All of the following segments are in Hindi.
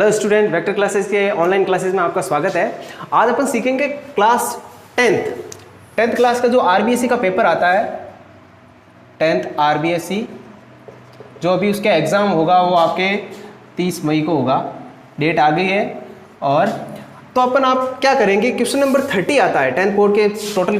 हेलो स्टूडेंट, वेक्टर क्लासेस के ऑनलाइन क्लासेस में आपका स्वागत है। आज अपन सीखेंगे क्लास 10th क्लास का जो आरबीएससी का पेपर आता है, 10th आरबीएससी जो अभी उसका एग्ज़ाम होगा वो आपके 30 मई को होगा। डेट आ गई है। और तो अपन आप क्या करेंगे, क्वेश्चन नंबर 30 आता है 10th बोर्ड के। टोटल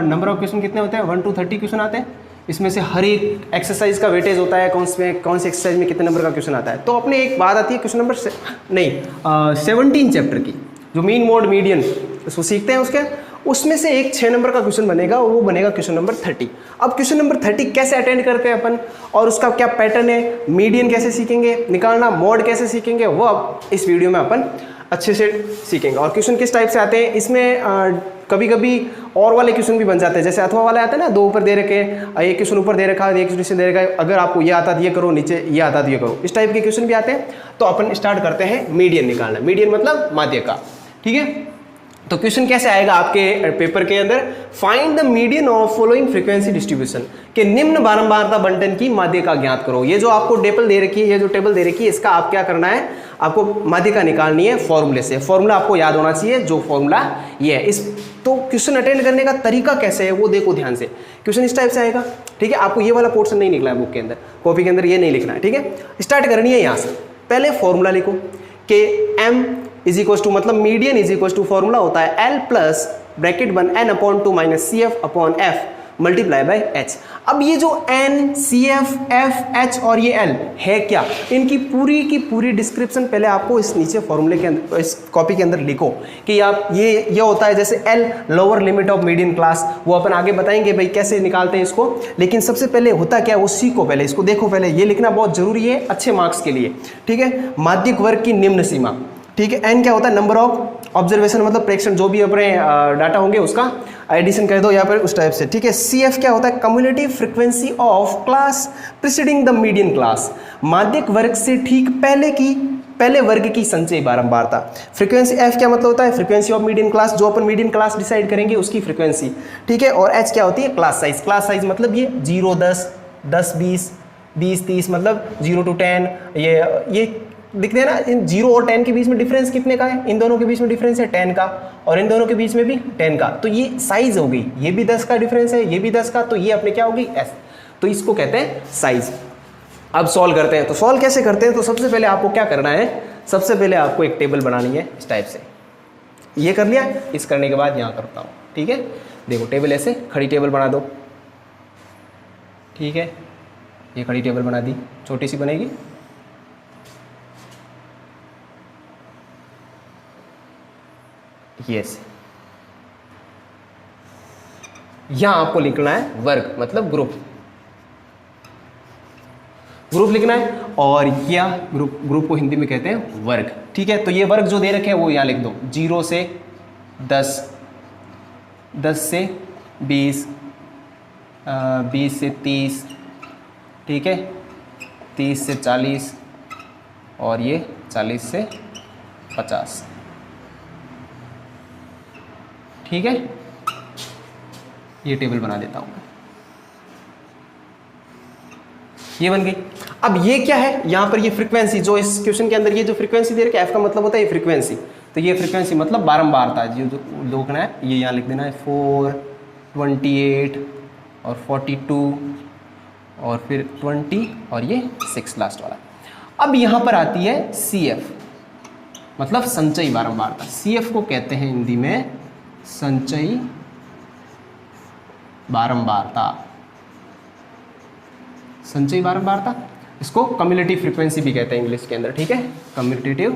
नंबर ऑफ क्वेश्चन कितने होते हैं, 1 to 30 क्वेश्चन आते हैं। इसमें से हर एक एक्सरसाइज का वेटेज होता है, कौन सी एक्सरसाइज में कितने नंबर का क्वेश्चन आता है। तो अपने एक बात आती है क्वेश्चन नंबर 17 चैप्टर की, जो मीन मोड मीडियन उसको सीखते हैं। उसमें से एक 6 नंबर का क्वेश्चन बनेगा, वो बनेगा क्वेश्चन नंबर 30। अब क्वेश्चन नंबर 30 कैसे अटेंड करते हैं अपन, और उसका क्या पैटर्न है, मीडियन कैसे सीखेंगे निकालना, मोड कैसे सीखेंगे, वो अब इस वीडियो में अपन अच्छे से सीखेंगे। और क्वेश्चन किस टाइप से आते हैं, इसमें कभी कभी और वाले क्वेश्चन भी बन जाते हैं, जैसे अथवा वाले आते हैं ना, 2 ऊपर दे रखे, एक क्वेश्चन ऊपर दे रखा है, एक क्वेश्चन दे रखा है, अगर आपको ये आता है ये करो, नीचे ये आता है ये करो, इस टाइप के क्वेश्चन भी आते हैं। तो अपन स्टार्ट करते हैं मीडियन निकालना। मीडियन मतलब माध्य का, ठीक है। तो क्वेश्चन कैसे आएगा आपके पेपर के अंदर, find the median of following frequency distribution, के निम्न बारंबारता बंटन की माध्य का ज्ञात करो। ये जो आपको टेबल दे रखी है, ये जो टेबल दे रखी है, इसका आप क्या करना है, आपको माध्य का निकालनी है फॉर्मूले से। फॉर्मूला आपको याद होना चाहिए, जो फॉर्मूला ये है। तो क्वेश्चन अटेंड करने का तरीका कैसे है वो देखो ध्यान से। क्वेश्चन इस टाइप से आएगा, ठीक है। आपको ये वाला पोर्शन नहीं लिखना है बुक के अंदर, कॉपी के अंदर ये नहीं लिखना है, ठीक है। स्टार्ट करनी है यहाँ से। पहले फॉर्मूला लिखो कि m इज इक्वल टू, मतलब median is equal to, formula होता है L प्लस ब्रैकेट बन n upon 2 minus CF upon F multiply by H। अब ये जो N, CF, F, H और ये L है क्या, इनकी पूरी की पूरी डिस्क्रिप्शन पहले आपको इस नीचे फॉर्मूले के अंदर, इस कॉपी के अंदर लिखो कि आप ये होता है। जैसे L lower limit of median class, वो अपन आगे बताएंगे भाई कैसे निकालते हैं इसको। लेकिन सबसे पहले होता क्या है वो सीखो, पहले इसको देखो। पहले ये लिखना बहुत जरूरी है अच्छे मार्क्स के लिए, ठीक है। माध्यिक वर्ग की निम्न सीमा, ठीक है। एन क्या होता है, नंबर ऑफ ऑब्जर्वेशन, मतलब प्रेक्षण, जो भी अपने डाटा होंगे उसका एडिशन कर दो यहाँ पर उस टाइप से, ठीक है। CF क्या होता है, cumulative frequency of class preceding the median class, माध्यिक वर्ग से ठीक पहले वर्ग की संचयी बारंबारता। फ्रीक्वेंसी F क्या मतलब होता है, फ्रीक्वेंसी ऑफ मीडियन क्लास, जो अपन मीडियन क्लास डिसाइड करेंगे उसकी फ्रीक्वेंसी, ठीक है। और H क्या होती है, क्लास साइज। क्लास साइज मतलब ये 0, 10, 10, 20, 20, 30, मतलब 0 to 10, ये दिखते हैं ना। इन 0 और 10 के बीच में डिफरेंस कितने का है, इन दोनों के बीच में डिफरेंस है 10 का, और इन दोनों के बीच में भी 10 का। तो ये साइज हो गई, ये भी 10 का डिफरेंस है, ये भी 10 का, तो ये अपने क्या होगी, S। तो इसको कहते हैं साइज। अब सॉल्व करते हैं। तो सॉल्व कैसे करते हैं, तो सबसे पहले आपको क्या करना है, सबसे पहले आपको एक टेबल बनानी है इस टाइप से। ये कर लिया, इस करने के बाद यहाँ करता हूँ, ठीक है। देखो टेबल ऐसे खड़ी टेबल बना दो, ठीक है। ये खड़ी टेबल बना दी, छोटी सी बनेगी। यस, यहां आपको लिखना है वर्ग, मतलब ग्रुप लिखना है। और यह ग्रुप को हिंदी में कहते हैं वर्ग, ठीक है। तो ये वर्ग जो दे रखे हैं वो यहां लिख दो, 0 से 10, 10 से 20, 20 से 30, ठीक है, 30 से 40, और ये 40 से 50, ठीक है। ये टेबल बना देता हूं, ये बन गई। अब ये क्या है, यहां पर ये फ्रीक्वेंसी, जो इस क्वेश्चन के अंदर ये जो फ्रीक्वेंसी दे रखी है, F का मतलब होता है ये फ्रीक्वेंसी। तो ये फ्रीक्वेंसी मतलब बारंबारता, ये जो लिखना है ये यहां लिख देना है 4, 28 और 42 और फिर 20 और ये 6 लास्ट वाला। अब यहां पर आती है CF, मतलब संचयी बारंबारता। CF को कहते हैं हिंदी में संचयी बारंबारता। संचयी बारंबारता, इसको कम्युलेटिव फ्रीक्वेंसी भी कहते हैं इंग्लिश के अंदर, ठीक है। कम्युलेटिव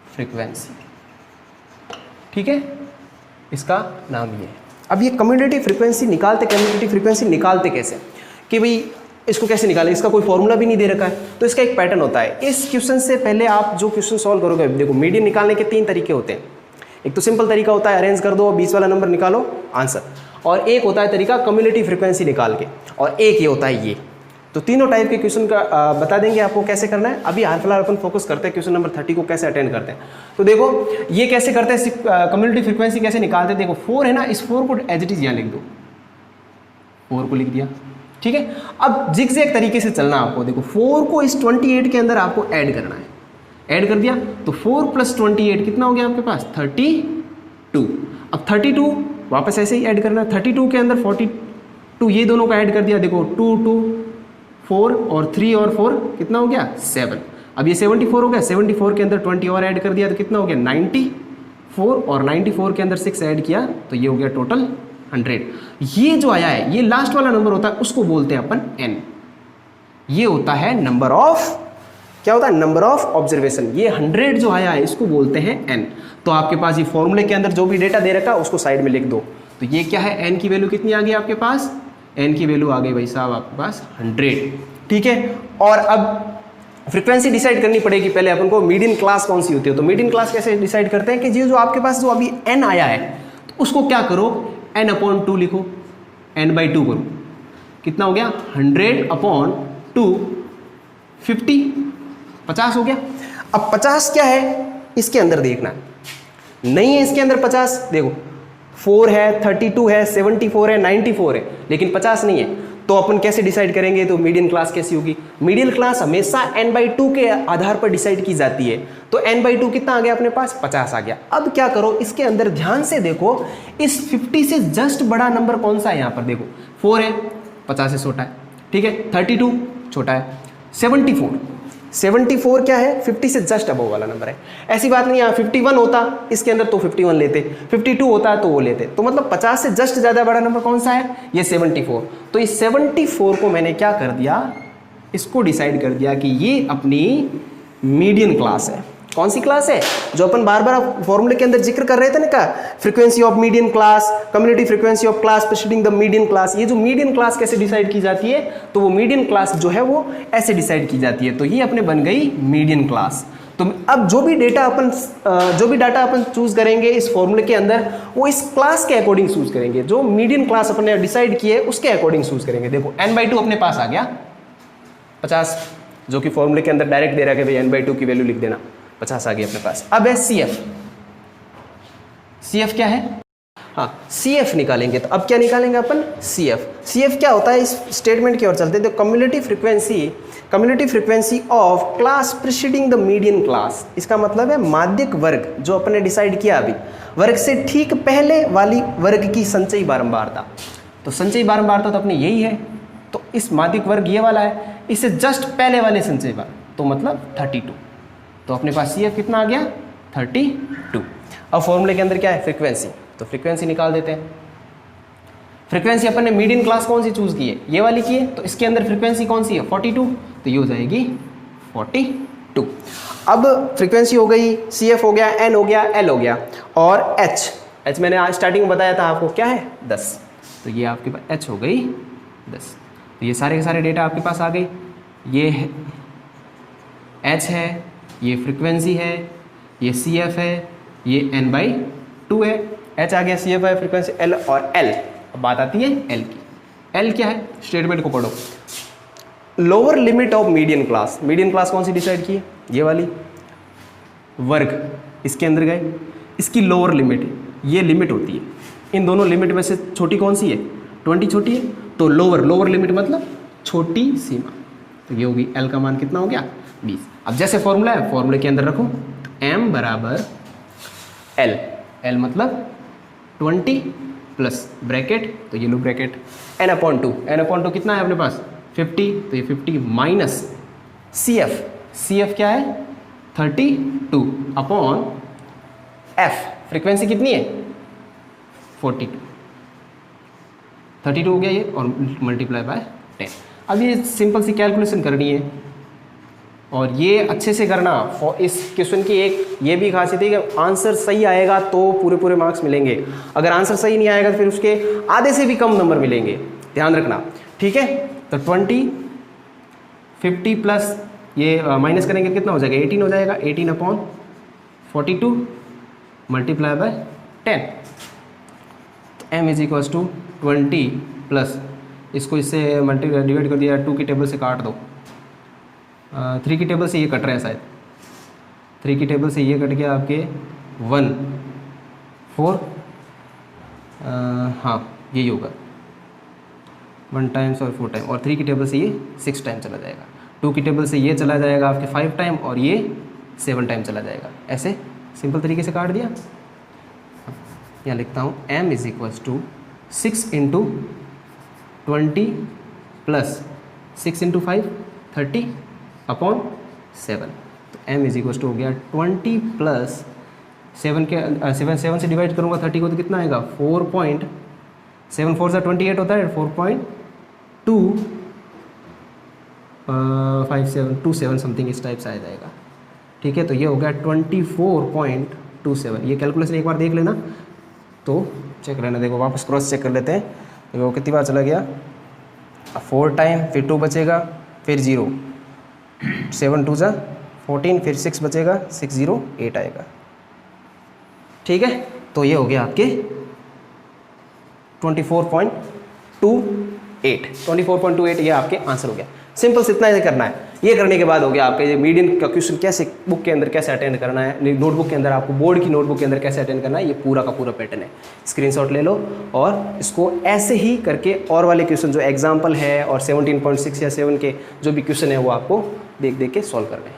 फ्रीक्वेंसी, ठीक है, इसका नाम ये है। अब ये कम्युलेटिव फ्रीक्वेंसी निकालते कैसे, कि भाई इसको कैसे निकालें, इसका कोई फॉर्मूला भी नहीं दे रखा है। तो इसका एक पैटर्न होता है। इस क्वेश्चन से पहले आप जो क्वेश्चन सॉल्व करोगे, देखो मीडियन निकालने के 3 तरीके होते हैं। एक तो सिंपल तरीका होता है अरेंज कर दो, 20 वाला नंबर निकालो आंसर, और एक होता है तरीका कम्युलेटिव फ्रीक्वेंसी निकाल के, और एक ये होता है ये। तो तीनों टाइप के क्वेश्चन का बता देंगे आपको कैसे करना है। अभी हाल फिलहाल अपन फोकस करते हैं क्वेश्चन नंबर 30 को कैसे अटेंड करते हैं। तो देखो ये कैसे करते हैं, कम्युलेटिव फ्रीक्वेंसी कैसे निकालते हैं। देखो 4 है ना, इस 4 को एज इट इज यहाँ लिख दो, 4 को लिख दिया, ठीक है। अब जिगजैग तरीके से चलना आपको, देखो 4 को इस 28 के अंदर आपको ऐड करना है, ऐड कर दिया तो 4 + 28 कितना हो गया आपके पास 32। अब 32 वापस ऐसे ही ऐड करना है, 32 के अंदर 42 ये दोनों का ऐड कर दिया, देखो 2 2 4 और 3 और 4 कितना हो गया 7। अब ये 74 हो गया, 74 के अंदर 20 और ऐड कर दिया तो कितना हो गया 94 और 94 के अंदर 6 ऐड किया तो ये हो गया टोटल 100। ये जो आया है ये लास्ट वाला नंबर होता है, उसको बोलते हैं अपन n। ये होता है नंबर ऑफ, क्या होता है नंबर ऑफ ऑब्जर्वेशन। ये 100 जो आया है इसको बोलते हैं n। तो आपके पास ये फॉर्मूले के अंदर जो भी डेटा दे रखा है उसको साइड में लिख दो। तो ये क्या है n की वैल्यू कितनी आ गई आपके पास, n की वैल्यू आ गई भाई साहब आपके पास 100। ठीक है, और अब फ्रीक्वेंसी डिसाइड करनी पड़ेगी पहले अपन को, मीडियन क्लास कौन सी होती है। तो मीडियन क्लास कैसे डिसाइड करते हैं कि जो आपके पास जो अभी n आया है तो उसको क्या करो n/2 लिखो, n/2 करो, कितना हो गया 100/2 50 हो गया। अब 50 क्या है इसके अंदर देखना नहीं है, इसके अंदर 50 देखो 4 है 32 है 74 है 94 है लेकिन 50 नहीं है। तो अपन कैसे डिसाइड करेंगे, तो मीडियन क्लास कैसी होगी, मीडियन क्लास हमेशा n/2 के आधार पर डिसाइड की जाती है। तो n/2 कितना आ गया अपने पास 50 आ गया। अब क्या करो इसके अंदर ध्यान से देखो, इस 50 से जस्ट बड़ा नंबर कौन सा है, यहाँ पर देखो 4 है 50 से छोटा है, ठीक है 32 छोटा है, 74 क्या है 50 से जस्ट अबव वाला नंबर है। ऐसी बात नहीं है 51 होता इसके अंदर तो 51 लेते, 52 होता है तो वो लेते। तो मतलब 50 से जस्ट ज़्यादा बड़ा नंबर कौन सा है, ये 74। तो इस 74 को मैंने क्या कर दिया, इसको डिसाइड कर दिया कि ये अपनी मीडियन क्लास है। कौन सी क्लास है, जो अपन बार बार फॉर्मूले के अंदर जिक्र कर रहे थे ना, का frequency of median class, community frequency of class preceding the median class. ये जो मीडियन क्लास कैसे डिसाइड की जाती है, तो वो मीडियन क्लास जो है वो ऐसे डिसाइड की जाती है। तो ये अपने बन गई मीडियन क्लास। तो अब जो भी डाटा अपन चूज करेंगे इस फॉर्मूले के अंदर, वो इस क्लास के अकॉर्डिंग चूज करेंगे, जो मीडियन क्लास अपने डिसाइड किए उसके अकॉर्डिंग चूज करेंगे। देखो n/2 अपने पास आ गया 50, जो कि फॉर्मूले के अंदर डायरेक्ट दे रहा है कि भाई n/2 की वैल्यू लिख देना, 50 आ गई अपने पास। अब है CF क्या है, हाँ CF निकालेंगे। तो अब क्या निकालेंगे अपन CF क्या होता है, इस स्टेटमेंट की ओर चलते हैं। तो community frequency of class preceding the median class, इसका मतलब है माध्यक वर्ग जो अपने डिसाइड किया अभी, वर्ग से ठीक पहले वाली वर्ग की संचयी बारंबारता। तो संचयी बारंबारता तो अपनी यही है, तो इस माध्यक वर्ग ये वाला है, इससे जस्ट पहले वाले संचयी बार तो मतलब 32। तो अपने पास CF कितना आ गया 32। अब फॉर्मूले के अंदर क्या है फ्रीक्वेंसी, तो फ्रीक्वेंसी निकाल देते हैं। फ्रीक्वेंसी अपन ने मीडियन क्लास कौन सी चूज की है, ये वाली की है, तो इसके अंदर फ्रीक्वेंसी कौन सी है 42, तो ये हो जाएगी 42। अब फ्रीक्वेंसी हो गई, CF हो गया, N हो गया, L हो गया, और H मैंने आज स्टार्टिंग में बताया था आपको क्या है 10। तो ये आपके पास H हो गई 10। तो ये सारे के सारे डेटा आपके पास आ गई, ये H है, ये फ्रीक्वेंसी है, ये CF है, ये n/2 है। H आ गया, CF है, फ्रीक्वेंसी L और L। अब बात आती है L की। L क्या है, स्टेटमेंट को पढ़ो, lower limit of median class. Median class कौन सी डिसाइड की है, ये वाली, वर्ग इसके अंदर गए, इसकी लोअर लिमिट, ये लिमिट होती है, इन दोनों लिमिट में से छोटी कौन सी है 20 छोटी है, तो लोअर लिमिट मतलब छोटी सीमा। तो ये होगी L का मान कितना हो गया 20। अब जैसे फॉर्मूला है फॉर्मूले के अंदर रखो m बराबर L मतलब 20 प्लस ब्रैकेट, तो ये लो ब्रैकेट n/2 कितना है अपने पास 50, तो ये 50 माइनस CF क्या है 32 अपॉन F, फ्रीक्वेंसी कितनी है 32 हो गया ये, और मल्टीप्लाई बाय 10। अब ये सिंपल सी कैलकुलेशन करनी है और ये अच्छे से करना। इस क्वेश्चन की एक ये भी खासियत है कि आंसर सही आएगा तो पूरे मार्क्स मिलेंगे, अगर आंसर सही नहीं आएगा तो फिर उसके आधे से भी कम नंबर मिलेंगे, ध्यान रखना, ठीक है। तो 50 प्लस ये माइनस करेंगे कितना हो जाएगा 18 हो जाएगा, 18/42 मल्टीप्लाई बाय 10। तो m = 20 प्लस इसको इससे डिवाइड कर दिया, 2 की टेबल से काट दो, 3 की टेबल से ये कट रहे हैं शायद, 3 की टेबल से ये कट गया आपके 1 4, हाँ यही होगा 1 टाइम्स और 4 टाइम, और 3 की टेबल से ये 6 टाइम चला जाएगा, 2 की टेबल से ये चला जाएगा आपके 5 टाइम और ये 7 टाइम चला जाएगा। ऐसे सिंपल तरीके से काट दिया। यहाँ लिखता हूँ m is equals to 6 into 20 plus 6 into 5 30 upon 7। तो m इज इक्वल्स टू हो गया 20 प्लस 7 के 7 से डिवाइड करूँगा 30 को तो कितना आएगा 4.7 4 से 28 होता है 4.27 समथिंग इस टाइप से आ जाएगा। ठीक है, तो ये हो गया 24.27। ये कैलकुलेशन एक बार देख लेना तो चेक रहना, देखो वापस क्रॉस चेक कर लेते हैं। देखो कितनी बार चला गया 4 टाइम, फिर 2 बचेगा, फिर 0, 7 2 जा 14, फिर 6 बचेगा, 608 आएगा। ठीक है, तो ये हो गया आपके 24.28 ये आपके आंसर हो गया। सिंपल से इतना ही करना है। ये करने के बाद हो गया आपके मीडियन का क्वेश्चन कैसे बुक के अंदर कैसे अटेंड करना है, नोटबुक के अंदर आपको बोर्ड की नोटबुक के अंदर कैसे अटेंड करना है, ये पूरा का पूरा पैटर्न है। स्क्रीनशॉट ले लो और इसको ऐसे ही करके और वाले क्वेश्चन जो एग्जाम्पल है और 17.6 या 7 के जो भी क्वेश्चन है वो आपको देख देख के सॉल्व करने हैं।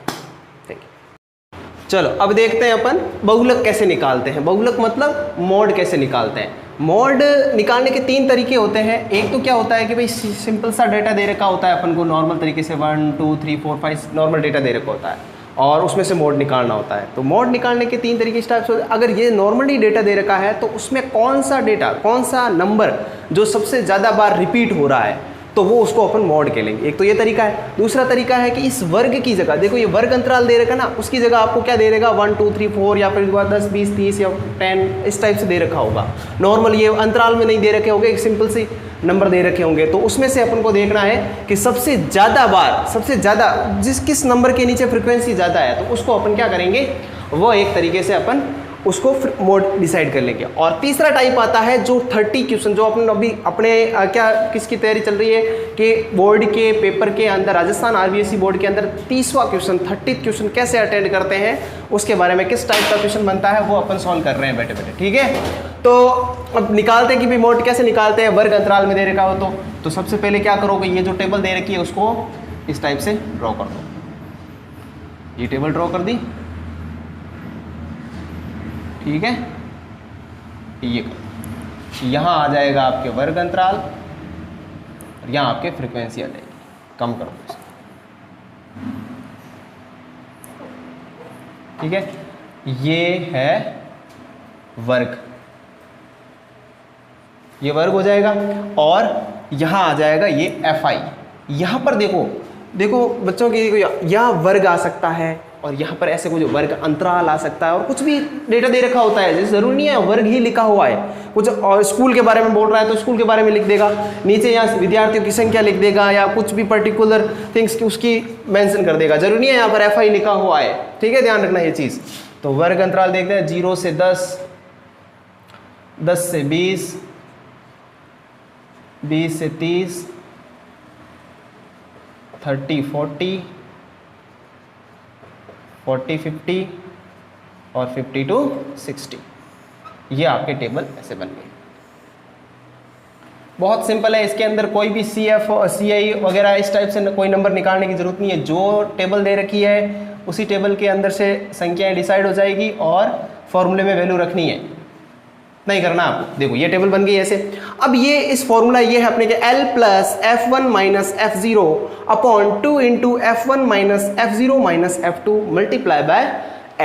चलो अब देखते हैं अपन बहुलक कैसे निकालते हैं। बहुलक मतलब मॉड कैसे निकालते हैं। मॉड निकालने के 3 तरीके होते हैं। एक तो क्या होता है कि भाई सिंपल सा डेटा दे रखा होता है अपन को नॉर्मल तरीके से 1 2 3 4 5 नॉर्मल डेटा दे रखा होता है और उसमें से मॉड निकालना होता है। तो मॉड निकालने के 3 तरीके इस टाइप से। अगर ये नॉर्मली डेटा दे रखा है तो उसमें कौन सा डेटा, कौन सा नंबर जो सबसे ज़्यादा बार रिपीट हो रहा है तो वो उसको अपन मॉड कहेंगे। एक तो ये तरीका है। दूसरा तरीका है कि इस वर्ग की जगह, देखो ये वर्ग अंतराल दे रखा ना, उसकी जगह आपको क्या दे देगा 1 2 3 4 या फिर 10 20 30 या 10 इस टाइप से दे रखा होगा। नॉर्मल ये अंतराल में नहीं दे रखे होंगे, एक सिंपल सी नंबर दे रखे होंगे। तो उसमें से अपन को देखना है कि सबसे ज़्यादा बार, सबसे ज़्यादा किस नंबर के नीचे फ्रिक्वेंसी ज़्यादा है तो उसको अपन क्या करेंगे, वो एक तरीके से अपन उसको मोड डिसाइड कर लेंगे। और तीसरा टाइप आता है जो 30 क्वेश्चन, जो अपन अभी अपने क्या किसकी तैयारी चल रही है कि बोर्ड के पेपर के अंदर, राजस्थान आरबीएसई बोर्ड के अंदर 30वां क्वेश्चन 30 क्वेश्चन कैसे अटेंड करते हैं उसके बारे में, किस टाइप का क्वेश्चन बनता है वो अपन सॉल्व कर रहे हैं बैठे बैठे। ठीक है, तो अब निकालते हैं कि भी मोड कैसे निकालते हैं। वर्ग अंतराल में दे रखा हो तो सबसे पहले क्या करोगे, ये जो टेबल दे रखी है उसको इस टाइप से ड्रॉ कर दो। ये टेबल ड्रॉ कर दी, ठीक है, ये यहाँ आ जाएगा आपके वर्ग अंतराल और यहाँ आपके फ्रीक्वेंसी आ जाएगी। कम करो इसको, ठीक है, ये है वर्ग, ये वर्ग हो जाएगा और यहाँ आ जाएगा ये FI। यहाँ पर देखो बच्चों की यहाँ वर्ग आ सकता है और यहाँ पर ऐसे कुछ वर्ग अंतराल आ सकता है और कुछ भी डेटा दे रखा होता है। जैसे जरूरी नहीं है वर्ग ही लिखा हुआ है, कुछ और स्कूल के बारे में बोल रहा है तो स्कूल के बारे में लिख देगा, नीचे यहाँ विद्यार्थियों की संख्या लिख देगा या कुछ भी पर्टिकुलर थिंग्स की उसकी मेंशन कर देगा। जरूरी नहीं है यहाँ पर FI लिखा हुआ है। ठीक है, ध्यान रखना ये चीज़। तो वर्ग अंतराल देखते हैं 0 से 10, 10 से 20, 20 से 30, 30 40, 40 50 और 50 to 60। ये आपके टेबल ऐसे बन गए। बहुत सिंपल है, इसके अंदर कोई भी CF और CI वगैरह इस टाइप से कोई नंबर निकालने की जरूरत नहीं है। जो टेबल दे रखी है उसी टेबल के अंदर से संख्याएं डिसाइड हो जाएगी और फॉर्मूले में वैल्यू रखनी है, नहीं करना आपको। देखो ये टेबल बन गई ऐसे। अब ये इस फॉर्मूला ये है अपने के L plus F1 minus F0 upon 2 into F1 minus F0 minus F2 multiply by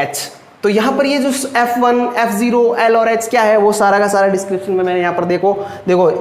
H। तो यहाँ पर ये जो F1, F0, L और H क्या है वो सारा का सारा डिस्क्रिप्शन में मैंने यहाँ पर देखो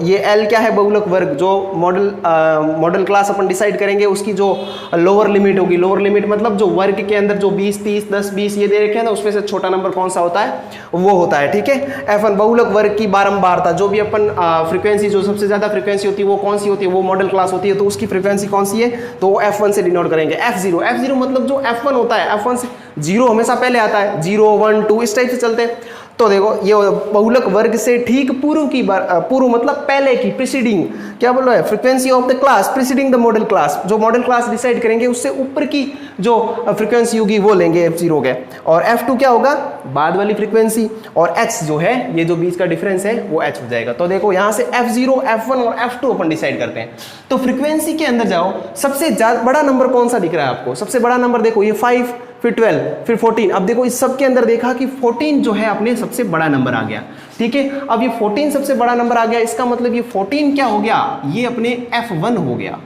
ये L क्या है, बहुलक वर्ग। जो मॉडल क्लास अपन डिसाइड करेंगे उसकी जो लोअर लिमिट होगी, लोअर लिमिट मतलब जो वर्ग के अंदर जो 20 30 10 20 ये दे रखे हैं ना उसमें से छोटा नंबर कौन सा होता है वो होता है। ठीक है, F1 बहुलक वर्ग की बारंबारता, जो भी अपन फ्रीक्वेंसी जो सबसे ज्यादा फ्रीक्वेंसी होती है वो कौन सी होती है, वो मॉडल क्लास होती है तो उसकी फ्रीक्वेंसी कौन सी है तो F1 से डिनोट करेंगे। F0 मतलब जो F1 होता है, F1 से 0 हमेशा पहले आता है, 0 1 2 इस टाइप से चलते हैं। तो देखो ये बहुलक वर्ग से ठीक पूर्व की पूर्व मतलब पहले की, प्रीसीडिंग क्या बोल रहा है, frequency of the class preceding the model class. जो मॉडल क्लास डिसाइड करेंगे उससे ऊपर की जो फ्रीक्वेंसी होगी वो लेंगे F0 के। और F2 क्या होगा, बाद वाली फ्रीक्वेंसी, और h जो है ये जो बीच का डिफरेंस है वो h हो जाएगा। तो देखो यहाँ से f0, f1 और f2 अपन डिसाइड करते हैं। तो फ्रीक्वेंसी के अंदर जाओ, सबसे बड़ा नंबर कौन सा दिख रहा है आपको? सबसे बड़ा नंबर देखो ये 5, फिर 12, फिर 14। अब देखो इस सब के अंदर देखा कि 14 जो है अपने सबसे बड़ा नंबर आ गया, ठीक है। अब ये 14 सबसे बड़ा नंबर आ गया, इसका मतलब ये 14 क्या हो गया? ये अपने f1 हो गया,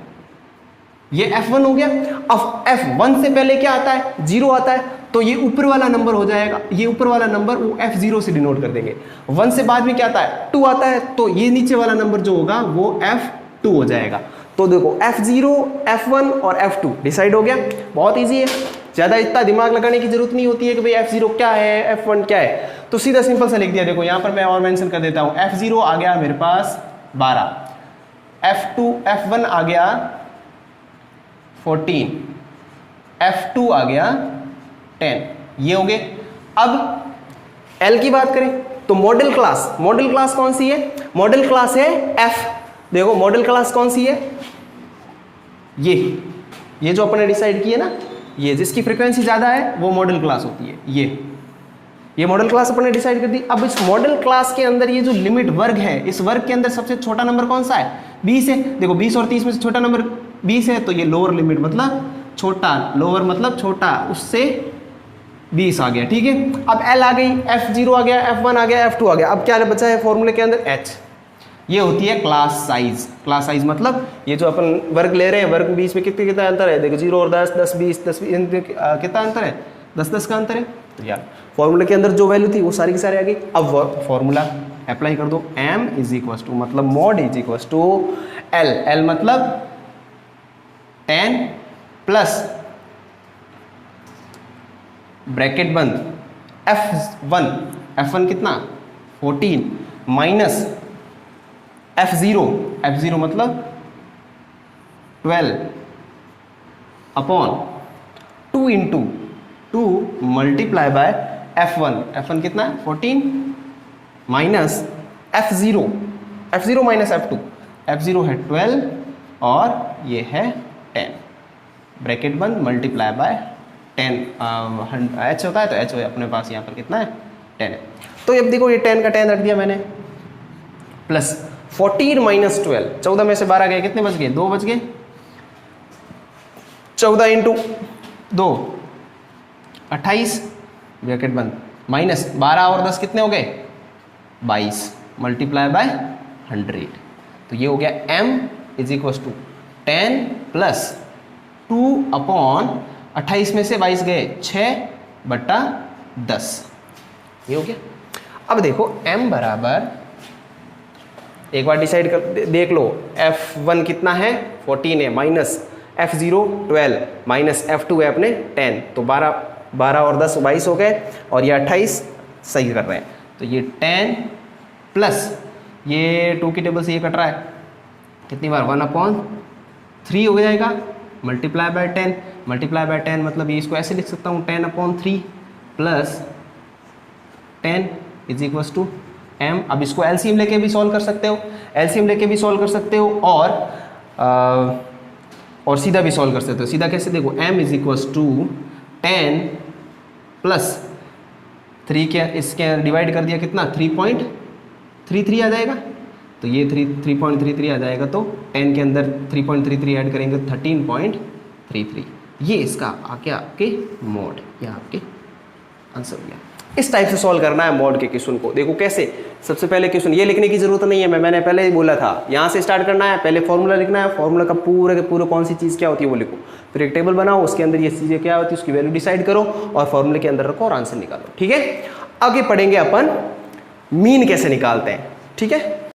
ये f1 हो गया। अब f1 से पहले क्या आता है? 0 आता है, तो ये ऊपर वाला नंबर हो जाएगा, ये ऊपर वाला नंबर वो f0 से डिनोट कर देंगे। 1 से बाद में क्या आता है? 2 आता है, तो ये नीचे वाला नंबर जो होगा वो f2 हो जाएगा। तो देखो f0, f1 और f2 डिसाइड हो गया। बहुत ईजी है, ज़्यादा इतना दिमाग लगाने की जरूरत नहीं होती है कि भाई f0 क्या है, f1 क्या है, तो सीधा सिंपल सा लिख दिया। देखो यहाँ पर मैं और मेंशन कर देता हूँ, f0 आ गया मेरे पास 12, f1 आ गया 14, f2 आ गया 10, ये हो गए। अब L की बात करें तो मॉडल क्लास कौन सी है? मॉडल क्लास है F। देखो मॉडल क्लास कौन सी है? ये जो अपने डिसाइड की है ना, ये जिसकी फ्रीक्वेंसी ज़्यादा है वो मॉडल क्लास होती है। ये मॉडल क्लास अपने डिसाइड कर दी। अब इस मॉडल क्लास के अंदर ये जो लिमिट वर्ग है, इस वर्ग के अंदर सबसे छोटा नंबर कौन सा है? 20 है। देखो 20 और 30 में से छोटा नंबर 20 है, तो ये लोअर लिमिट मतलब छोटा, लोअर मतलब छोटा, उससे 20 आ गया, ठीक है। अब L आ गई, f0 आ गया, f1 आ गया, f2 आ गया। अब क्या बचा है फॉर्मूले के अंदर? h। ये होती है क्लास साइज। क्लास साइज मतलब ये जो अपन वर्ग ले रहे हैं, वर्ग बीच में कितना अंतर है? देखो 0 और 10, 10 20, 10 कितना अंतर है? 10 का अंतर है। तो यार फॉर्मूले के अंदर जो वैल्यू थी वो सारी की सारी आ गई। अब फॉर्मूला अप्लाई कर दो, m इज इक्वल टू मतलब mode is equal to L मतलब 10 प्लस ब्रैकेट बंद f1 कितना? 14 माइनस f0 मतलब 12 upon 2 into 2 multiply by f1 कितना है? 14 माइनस f0 माइनस f0 है 12 और ये है 10, ब्रैकेट बंद मल्टीप्लाई बाय 10, h होता है तो h अपने पास यहाँ पर कितना है? 10 है। तो अब देखो ये 10 का 10 रख दिया मैंने, प्लस 14 माइनस 12, 14 में से 12 गए, कितने बच गए? 2 बच गए। 14 इंटू 2 28, ब्रैकेट बंद, माइनस 12 और 10 कितने हो गए? 22, मल्टीप्लाई बाय 100। तो ये हो गया m is equal to 10 plus 2 upon 28 में से 22 गए 6/10, ये हो गया। अब देखो m बराबर, एक बार डिसाइड कर देख लो, f1 कितना है? 14 है, माइनस f0 12 माइनस f2 है अपने 10, तो 12 और 10 22 हो गए, और ये 28 सही कर रहे हैं। तो ये 10 प्लस ये 2 की टेबल से ये कट रहा है, कितनी बार? 1/3 हो जाएगा, मल्टीप्लाई बाय 10, मल्टीप्लाई बाय 10 मतलब ये इसको ऐसे लिख सकता हूँ 10/3 plus 10 is equals to m। अब इसको एलसीएम लेके भी सॉल्व कर सकते हो, और सीधा भी सॉल्व कर सकते हो। सीधा कैसे? देखो m is equals to 10 plus 3 के इसके डिवाइड कर दिया, कितना? 3.33 आ जाएगा, तो ये 3.33 आ जाएगा, तो 10 के अंदर 3.33 ऐड करेंगे 13.33, ये इसका आके आपके मोड, या आपके आंसर हो गया। इस टाइप से सॉल्व करना है मोड के क्वेश्चन को। देखो कैसे, सबसे पहले क्वेश्चन ये लिखने की जरूरत नहीं है, मैंने पहले ही बोला था, यहाँ से स्टार्ट करना है, पहले फॉर्मूला लिखना है, फॉर्मूला का पूरा के पूरा कौन सी चीज़ क्या होती है वो लिखो, फिर एक टेबल बनाओ, उसके अंदर ये चीज़ें क्या होती है उसकी वैल्यू डिसाइड करो, और फॉर्मूले के अंदर रखो और आंसर निकालो, ठीक है। आगे पढ़ेंगे अपन मीन कैसे निकालते हैं, ठीक है।